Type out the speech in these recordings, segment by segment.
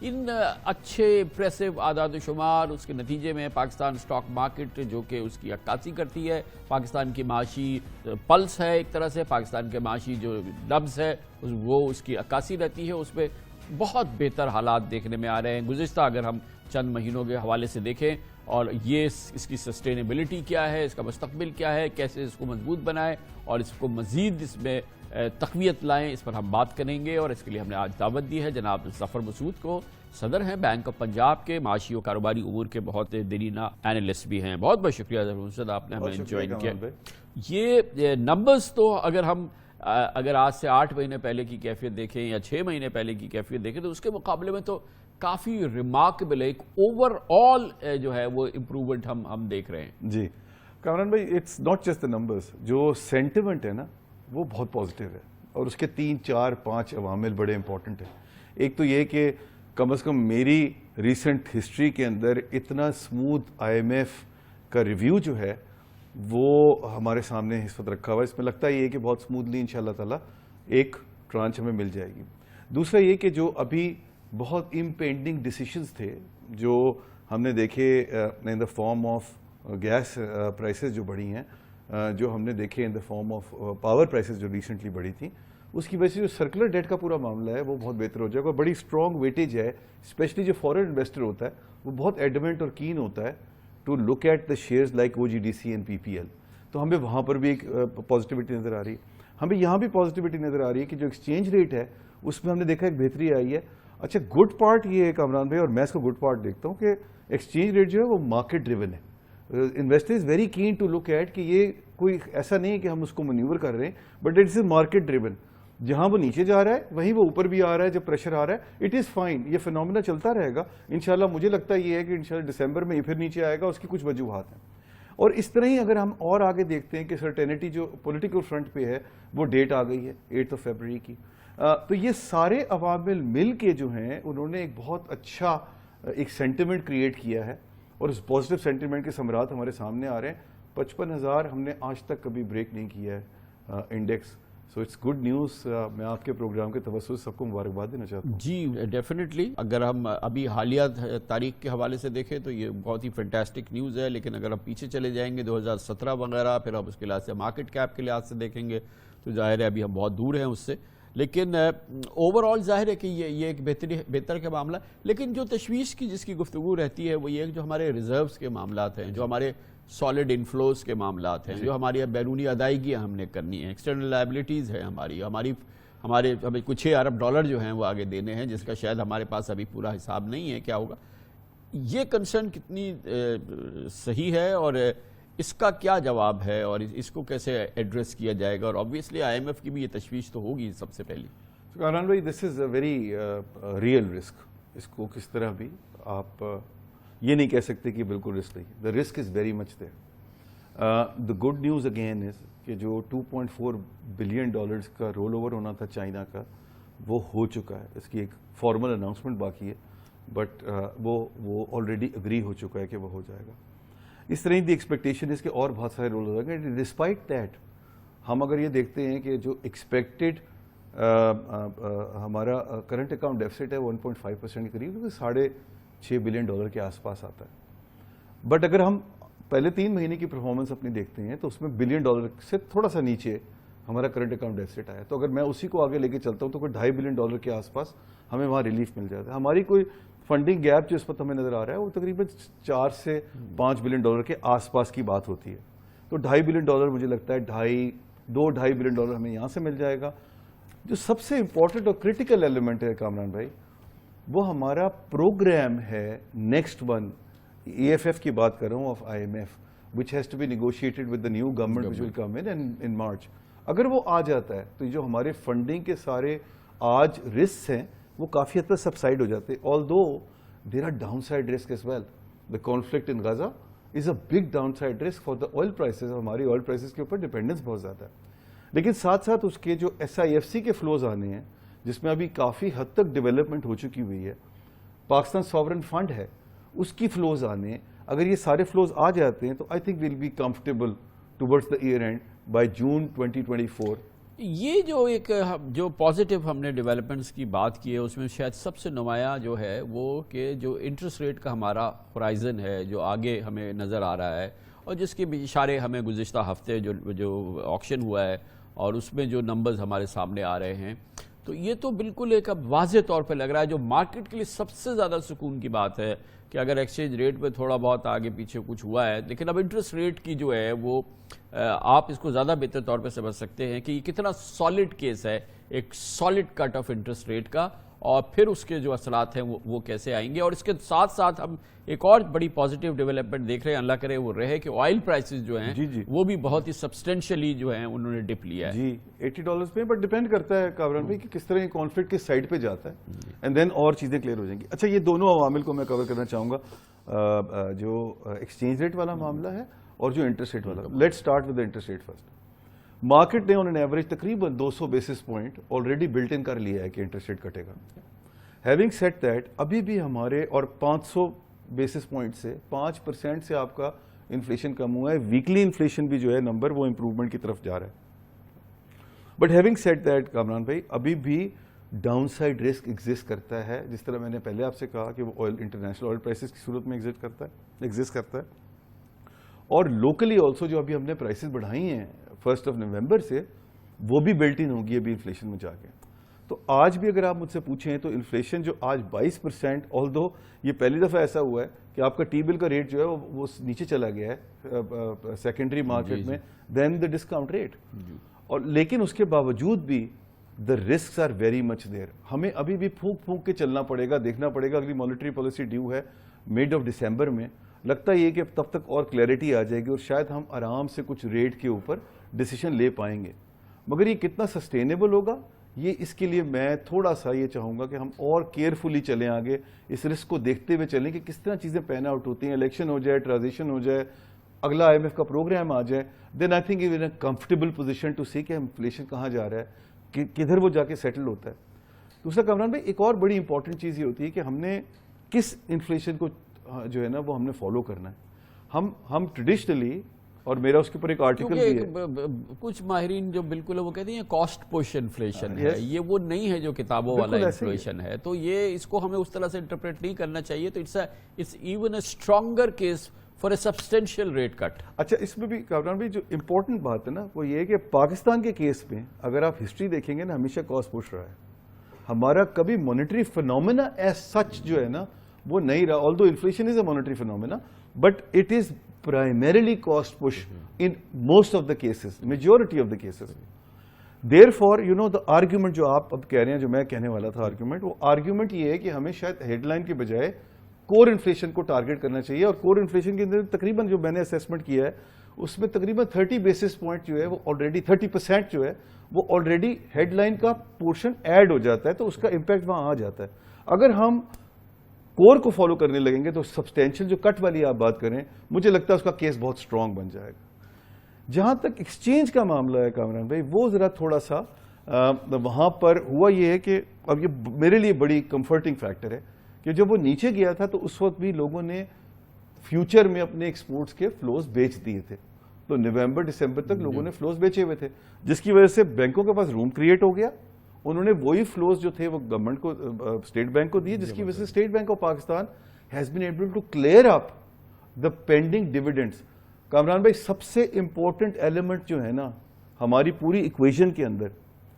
ان اچھے امپریسو اعداد و شمار اس کے نتیجے میں پاکستان سٹاک مارکیٹ جو کہ اس کی عکاسی کرتی ہے، پاکستان کی معاشی پلس ہے ایک طرح سے، پاکستان کے معاشی جو نبض ہے وہ اس کی عکاسی رہتی ہے، اس پہ بہت بہتر حالات دیکھنے میں آ رہے ہیں۔ گزشتہ اگر ہم چند مہینوں کے حوالے سے دیکھیں اور یہ اس کی سسٹینیبلٹی کیا ہے، اس کا مستقبل کیا ہے، کیسے اس کو مضبوط بنائیں اور اس کو مزید اس میں تقویت لائیں، اس پر ہم بات کریں گے۔ اور اس کے لیے ہم نے آج دعوت دی ہے جناب ظفر مسعود کو، صدر ہیں بینک آف پنجاب کے، معاشی و کاروباری امور کے بہت دیرینہ اینالسٹ بھی ہیں۔ بہت بہت شکریہ ظفر مسعود، آپ نے ہمیں جوائن کیا۔ یہ نمبرز تو اگر آج سے 8 مہینے پہلے کی کیفیت دیکھیں یا 6 مہینے پہلے کی کیفیت دیکھیں تو اس کے مقابلے میں تو کافی ریمارکیبل ہے، ایک اوور آل جو ہے وہ امپروومنٹ ہم دیکھ رہے ہیں۔ جی کامران بھائی، it's not just the numbers, جو سینٹیمنٹ ہے نا وہ بہت پازیٹیو ہے، اور اس کے 3 4 5 عوامل بڑے امپورٹنٹ ہیں۔ ایک تو یہ کہ کم از کم میری ریسنٹ ہسٹری کے اندر اتنا سموتھ آئی ایم ایف کا ریویو جو ہے وہ ہمارے سامنے اس وقت رکھا ہوا ہے، اس میں لگتا ہے کہ بہت سموتھلی انشاءاللہ تعالیٰ ایک ٹرانچ ہمیں مل جائے گی۔ دوسرا یہ کہ جو ابھی بہت امپینڈنگ ڈیسیشنز تھے جو ہم نے دیکھے in the form of gas prices جو بڑھی ہیں، جو ہم نے دیکھے in the form of power prices جو ریسنٹلی بڑھی تھیں، اس کی وجہ سے جو سرکولر ڈیٹ کا پورا معاملہ ہے وہ بہت بہتر ہو جائے گا۔ بڑی اسٹرانگ ویٹیج ہے، اسپیشلی جو فورن انویسٹر ہوتا ہے وہ بہت ایڈمنٹ اور کین ہوتا ہے to look at the shares like OGDC and PPL، تو ہمیں وہاں پر بھی ایک پازیٹیوٹی نظر آ رہی ہے۔ ہمیں یہاں بھی پازیٹیوٹی نظر آ رہی ہے کہ جو ایکسچینج ریٹ ہے اس میں ہم نے دیکھا ایک بہتری آئی ہے۔ اچھا، گڈ پارٹ یہ ہے کامران بھائی، اور میں اس کو گڈ پارٹ دیکھتا ہوں کہ ایکسچینج ریٹ جو ہے وہ مارکیٹ ڈریون ہے۔ Investor is very keen to look at کہ یہ کوئی ایسا نہیں ہے کہ ہم اس کو مینیور کر رہے ہیں، بٹ اٹس مارکیٹ ڈریون۔ جہاں وہ نیچے جا رہا ہے وہیں وہ اوپر بھی آ رہا ہے، جب پریشر آ رہا ہے اٹ از فائن، یہ فینومینا چلتا رہے گا انشاءاللہ۔ مجھے لگتا ہے یہ ہے کہ انشاءاللہ دسمبر میں یہ پھر نیچے آئے گا، اس کی کچھ وجوہات ہیں۔ اور اس طرح ہی اگر ہم اور آگے دیکھتے ہیں کہ سرٹینٹی جو پولیٹیکل فرنٹ پہ ہے وہ ڈیٹ آ گئی ہے 8 فیبروری کی، تو یہ سارے عوامل مل کے جو ہیں انہوں نے ایک بہت اچھا ایک سینٹیمنٹ کریٹ کیا ہے، اور اس پازیٹیو سینٹیمنٹ کے ثمرات ہمارے سامنے آ رہے ہیں۔ 55,000 ہم نے آج تک کبھی بریک نہیں کیا ہے index, so it's good news. میں آپ کے پروگرام کے توسط سے سب کو مبارکباد دینا چاہتا ہوں۔ جی ڈیفینیٹلی، اگر ہم ابھی حالیہ تاریخ کے حوالے سے دیکھیں تو یہ بہت ہی فینٹاسٹک نیوز ہے، لیکن اگر ہم پیچھے چلے جائیں گے 2017 وغیرہ، پھر ہم اس کے لحاظ سے مارکیٹ کیپ کے لحاظ سے دیکھیں گے تو ظاہر ہے ابھی ہم بہت دور ہیں اس سے، لیکن اوور آل ظاہر ہے کہ یہ ایک بہتر کا معاملہ۔ لیکن جو تشویش کی جس کی گفتگو رہتی ہے وہ یہ ہے کہ جو ہمارے ریزروز کے معاملات ہیں، جو ہمارے سالڈ انفلوز کے معاملات ہیں، جو ہماری بیرونی ادائیگیاں ہم نے کرنی ہیں، ایکسٹرنل لائبلٹیز ہیں ہمیں کچھ 6 ارب ڈالر جو ہیں وہ آگے دینے ہیں، جس کا شاید ہمارے پاس ابھی پورا حساب نہیں ہے کیا ہوگا۔ یہ کنسرن کتنی صحیح ہے اور اس کا کیا جواب ہے اور اس کو کیسے ایڈریس کیا جائے گا؟ اور obviously IMF کی بھی یہ تشویش تو ہوگی سب سے پہلی۔ کامران بھائی، دس از اے ویری ریئل رسک، اس کو کس طرح بھی آپ یہ نہیں کہہ سکتے کہ بالکل رسک نہیں، the risk is very much there. The good news again is کہ جو $2.4 بلین کا رول اوور ہونا تھا چائنا کا وہ ہو چکا ہے، اس کی ایک فارمل اناؤنسمنٹ باقی ہے، بٹ وہ آلریڈی اگری ہو چکا ہے کہ وہ ہو جائے گا۔ اس طرح دی ایکسپیکٹیشن ہے کہ اور بہت سارے رول ہو جائیں گے۔ ڈسپائٹ دیٹ ہم اگر یہ دیکھتے ہیں کہ جو ایکسپیکٹڈ ہمارا کرنٹ اکاؤنٹ ڈیفیسٹ ہے 1.5% کے قریب، 6.5 بلین ڈالر کے آس پاس آتا ہے، بٹ اگر ہم پہلے 3 مہینے کی پرفارمنس اپنی دیکھتے ہیں تو اس میں $1 بلین سے تھوڑا سا نیچے ہمارا کرنٹ اکاؤنٹ ڈیفیسٹ آیا، تو اگر میں اسی کو آگے لے کے چلتا ہوں تو کوئی $2.5 بلین کے آس پاس ہمیں وہاں ریلیف مل جاتا ہے۔ ہماری کوئی فنڈنگ گیپ جو اس وقت ہمیں نظر آ رہا ہے وہ تقریباً 4 سے 5 بلین ڈالر کے آس پاس کی بات ہوتی ہے، تو $2.5 بلین مجھے لگتا ہے 2.5 بلین ہمیں یہاں سے مل جائے گا۔ جو سب سے امپورٹنٹ اور کریٹیکل ایلیمنٹ ہے کامران بھائی، وہ ہمارا پروگرام ہے نیکسٹ ون، EFF کی بات کر رہا ہوں، of IMF which has to be negotiated with the new government which will come in March۔ اگر وہ آ جاتا ہے تو جو ہمارے فنڈنگ کے سارے آج رسک ہیں وہ کافی حد تک سبسائڈ ہو جاتے ہیں، although there are downside risks as well۔ The conflict in Gaza is a big downside risk for the oil prices، ہماری oil prices کے اوپر ڈیپینڈنس بہت زیادہ ہے، لیکن ساتھ ساتھ اس کے جو SIFC کے فلوز آنے ہیں جس میں ابھی کافی حد تک ڈیولپمنٹ ہو چکی ہوئی ہے، پاکستان ساورن فنڈ ہے اس کی فلوز آنے ہیں، اگر یہ سارے فلوز آ جاتے ہیں تو I think we'll be comfortable towards the year end by June 2024 یہ جو پازیٹیو ہم نے ڈیولپمنٹس کی بات کی ہے اس میں شاید سب سے نمایاں جو ہے وہ کہ جو انٹرسٹ ریٹ کا ہمارا ہورائزن ہے جو آگے ہمیں نظر آ رہا ہے اور جس کے بھی اشارے ہمیں گزشتہ ہفتے جو آکشن ہوا ہے اور اس میں جو نمبرز ہمارے سامنے آ رہے ہیں تو یہ تو بالکل ایک اب واضح طور پہ لگ رہا ہے جو مارکیٹ کے لیے سب سے زیادہ سکون کی بات ہے کہ اگر ایکسچینج ریٹ پہ تھوڑا بہت آگے پیچھے کچھ ہوا ہے لیکن اب انٹرسٹ ریٹ کی جو ہے وہ آپ اس کو زیادہ بہتر طور پہ سمجھ سکتے ہیں کہ یہ کتنا سالڈ کیس ہے ایک solid cut of interest rate کا اور پھر اس کے جو اثرات ہیں وہ کیسے آئیں گے. اور اس کے ساتھ ساتھ ہم ایک اور بڑی پازیٹیو ڈیولپمنٹ دیکھ رہے ہیں, اللہ کرے وہ رہے, کہ آئل پرائسز جو ہیں وہ بھی بہت ہی سبسٹینشلی جو ہیں انہوں نے ڈپ لیا ہے جی $80 پہ, بٹ ڈیپینڈ کرتا ہے کامران بھائی کہ کس طرح یہ کانفلکٹ کس سائڈ پہ جاتا ہے اینڈ دین اور چیزیں کلیئر ہو جائیں گی. اچھا, یہ دونوں عوامل کو میں کور کرنا چاہوں گا, جو ایکسچینج ریٹ والا معاملہ ہے اور جو انٹرسٹ ریٹ والا. Let's start with interest rate first. Market نے آن این ایوریج تقریباً 200 basis point already built in کر لیا ہے کہ انٹرسٹ ریٹ کٹے گا. ہیونگ سیٹ دیٹ, ابھی بھی ہمارے اور 500 بیسس پوائنٹ سے 5% سے آپ کا انفلیشن کم ہوا ہے. ویکلی انفلیشن بھی جو ہے نمبر وہ امپروومنٹ کی طرف جا رہا ہے. But having said that Kamran بھائی, ابھی بھی ڈاؤن سائڈ رسک ایگزسٹ کرتا ہے, جس طرح میں نے پہلے آپ سے کہا کہ وہ آئل انٹرنیشنل آئل پرائسز کی صورت میں ایگزسٹ کرتا ہے اور لوکلی آلسو جو ابھی ہم نے پرائسز بڑھائی ہیں 1 نومبر سے, وہ بھی بلٹ ان ہوگی ابھی انفلیشن میں جا کے. تو آج بھی اگر آپ مجھ سے پوچھیں تو انفلیشن جو آج 22%, آلدو یہ پہلی دفعہ ایسا ہوا ہے کہ آپ کا ٹی بل کا ریٹ جو ہے وہ نیچے چلا گیا ہے سیکنڈری مارکیٹ میں دین دا ڈسکاؤنٹ ریٹ. اور لیکن اس کے باوجود بھی the risks are very much there. ہمیں ابھی بھی پھونک کے چلنا پڑے گا, دیکھنا پڑے گا. اگلی مانیٹری پالیسی ڈیو ہے مڈ آف ڈسمبر میں. لگتا یہ کہ تب تک اور کلیئرٹی آ جائے گی اور شاید ہم آرام سے کچھ ریٹ کے اوپر ڈیسیشن لے پائیں گے. مگر یہ کتنا سسٹینیبل ہوگا, یہ اس کے لیے میں تھوڑا سا یہ چاہوں گا کہ ہم اور کیئرفلی چلیں آگے, اس رسک کو دیکھتے ہوئے چلیں کہ کس طرح چیزیں پین آؤٹ ہوتی ہیں. الیکشن ہو جائے, ٹرانزیشن ہو جائے, اگلا IMF کا پروگرام آ جائے, then I think you in a comfortable position to see کہ انفلیشن کہاں جا رہا ہے, کدھر وہ جا کے سیٹل ہوتا ہے. دوسرا کامران بھائی, ایک اور بڑی امپورٹنٹ چیز یہ ہوتی ہے کہ ہم نے کس انفلیشن کو جو ہے نا وہ ہم نے فالو کرنا ہے. ہم ٹریڈیشنلی, اور میرا اس کے اوپر ایک آرٹیکل بھی ہے, کچھ ماہرین جو بالکل وہ کہتے ہیں کاسٹ پش انفلیشن ہے, یہ وہ نہیں ہے جو کتابوں والا انفلیشن ہے. تو یہ اس کو ہمیں اس طرح سے انٹرپریٹ نہیں کرنا چاہیے. تو it's even a stronger case for a substantial rate cut. اچھا, اس میں بھی کامران بھائی جو امپورٹنٹ بات ہے نا وہ یہ ہے کہ پاکستان کے کیس میں اگر آپ ہسٹری دیکھیں گے نا, ہمیشہ کاسٹ پش رہا ہے. ہمارا کبھی مانیٹری فینومینا ایز سچ جو ہے نا وہ نہیں رہا, آلدو inflation is a monetary phenomena, but it is primarily cost push in most of the cases, majority of the cases. Therefore, you know, the argument جو آپ اب کہہ رہے ہیں, جو میں کہنے والا تھا argument, وہ argument یہ ہے کہ ہمیں شاید ہیڈ لائن کے بجائے کور انفلیشن کو ٹارگیٹ کرنا چاہیے. اور کور انفلیشن کے اندر تقریباً جو میں نے اسیسمنٹ کیا ہے اس میں تقریباً 30 بیسس پوائنٹ جو ہے وہ آلریڈی 30% جو ہے وہ آلریڈی ہیڈ لائن کا پورشن ایڈ ہو جاتا ہے, تو اس کا امپیکٹ وہاں آ جاتا ہے. اگر ہم کور کو فالو کرنے لگیں گے تو سبسٹینشیل جو کٹ والی آپ بات کریں, مجھے لگتا ہے اس کا کیس بہت اسٹرانگ بن جائے گا. جہاں تک ایکسچینج کا معاملہ ہے کامران بھائی, وہ ذرا تھوڑا سا وہاں پر ہوا یہ ہے کہ اب یہ میرے لیے بڑی کمفرٹنگ فیکٹر ہے کہ جب وہ نیچے گیا تھا تو اس وقت بھی لوگوں نے فیوچر میں اپنے ایکسپورٹس کے فلوز بیچ دیے تھے. تو نومبر دسمبر تک لوگوں نے فلوز بیچے ہوئے تھے, جس کی وجہ سے بینکوں کے پاس روم کریٹ ہو گیا. انہوں نے وہی فلوز جو تھے وہ گورنمنٹ کو, اسٹیٹ بینک کو دیے, جس کی وجہ سے State Bank of Pakistan has been able to clear up the pending dividends. Kamran بھائی, سب سے امپورٹنٹ ایلیمنٹ جو ہے نا ہماری پوری ایکویژن کے اندر,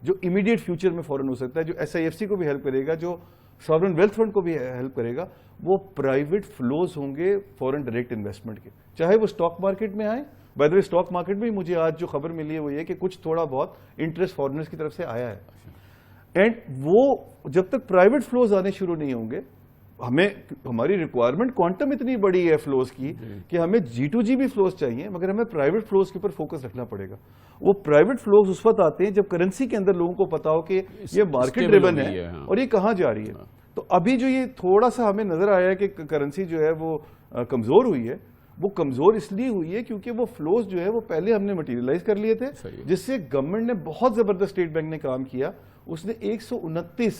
جو امیڈیٹ فیوچر میں فوراً ہو سکتا ہے, جو SIFC کو بھی ہیلپ کرے گا, جو ساورن ویلتھ فنڈ کو بھی ہیلپ کرے گا, وہ پرائیویٹ فلوز ہوں گے فورن ڈائریکٹ انویسٹمنٹ کے, چاہے وہ اسٹاک مارکیٹ میں آئیں. By the way, stock market میں مجھے آج جو خبر ملی ہے وہ یہ کہ کچھ تھوڑا بہت انٹرسٹ فارنرز کی طرف سے آیا ہے. اینڈ وہ جب تک پرائیویٹ فلوز آنے شروع نہیں ہوں گے, ہماری ریکوائرمنٹ کوانٹم اتنی بڑی ہے فلوز کی کہ ہمیں G2G بھی فلوز چاہیے, مگر ہمیں پرائیویٹ فلوز کے اوپر فوکس رکھنا پڑے گا. وہ پرائیویٹ فلوز اس وقت آتے ہیں جب کرنسی کے اندر لوگوں کو پتا ہو کہ یہ مارکیٹ ڈریون ہے اور یہ کہاں جا رہی ہے. تو ابھی جو یہ تھوڑا سا ہمیں نظر آیا ہے کہ کرنسی جو ہے وہ کمزور ہوئی ہے, وہ کمزور اس لیے ہوئی ہے کیونکہ وہ فلوز جو ہے وہ پہلے ہم نے مٹیریلائز کر لیے تھے, جس سے گورنمنٹ نے بہت زبردست, اسٹیٹ بینک نے کام کیا. اس نے 129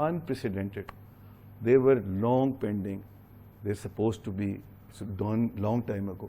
unprecedented. They were long pending. They're supposed to be done long time ago.